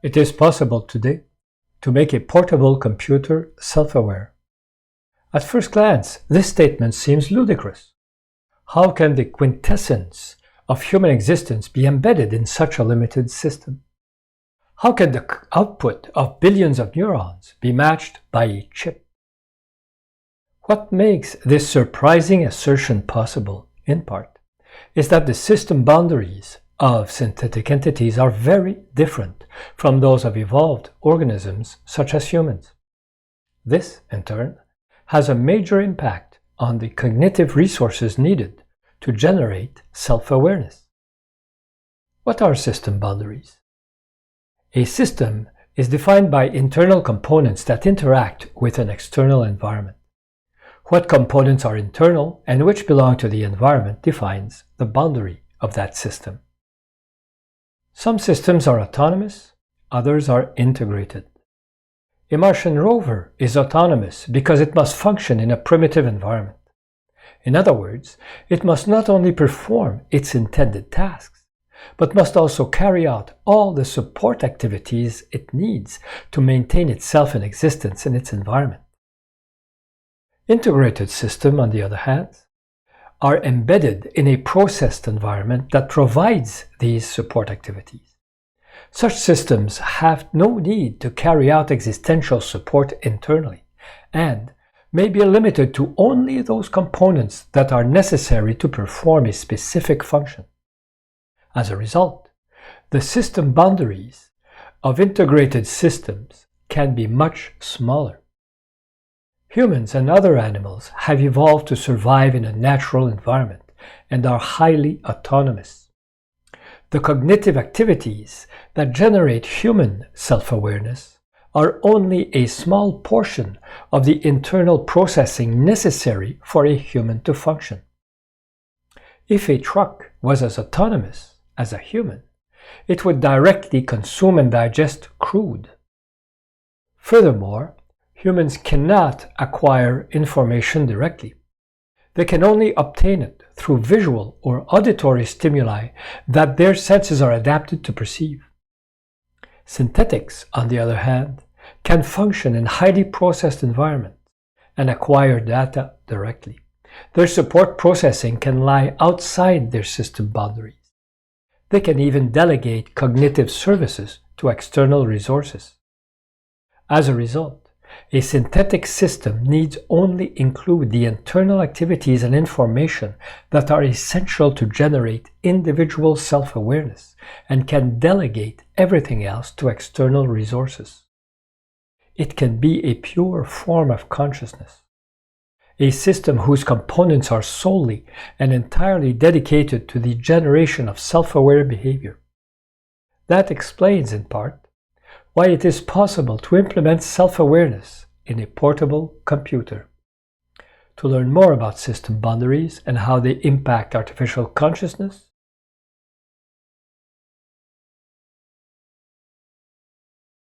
It is possible today to make a portable computer self-aware. At first glance, this statement seems ludicrous. How can the quintessence of human existence be embedded in such a limited system? How can the output of billions of neurons be matched by a chip? What makes this surprising assertion possible, in part, is that the system boundaries of synthetic entities are very different from those of evolved organisms such as humans. This, in turn, has a major impact on the cognitive resources needed to generate self-awareness. What are system boundaries? A system is defined by internal components that interact with an external environment. What components are internal and which belong to the environment defines the boundary of that system. Some systems are autonomous, others are integrated. A Martian rover is autonomous because it must function in a primitive environment. In other words, it must not only perform its intended tasks, but must also carry out all the support activities it needs to maintain itself in existence in its environment. Integrated systems, on the other hand, are embedded in a processed environment that provides these support activities. Such systems have no need to carry out existential support internally and may be limited to only those components that are necessary to perform a specific function. As a result, the system boundaries of integrated systems can be much smaller. Humans and other animals have evolved to survive in a natural environment and are highly autonomous. The cognitive activities that generate human self-awareness are only a small portion of the internal processing necessary for a human to function. If a truck was as autonomous as a human, it would directly consume and digest crude. Furthermore, humans cannot acquire information directly. They can only obtain it through visual or auditory stimuli that their senses are adapted to perceive. Synthetics, on the other hand, can function in highly processed environments and acquire data directly. Their support processing can lie outside their system boundaries. They can even delegate cognitive services to external resources. As a result, a synthetic system needs only include the internal activities and information that are essential to generate individual self-awareness and can delegate everything else to external resources. It can be a pure form of consciousness, a system whose components are solely and entirely dedicated to the generation of self-aware behavior. That explains, in part, why it is possible to implement self-awareness in a portable computer. To learn more about system boundaries and how they impact artificial consciousness,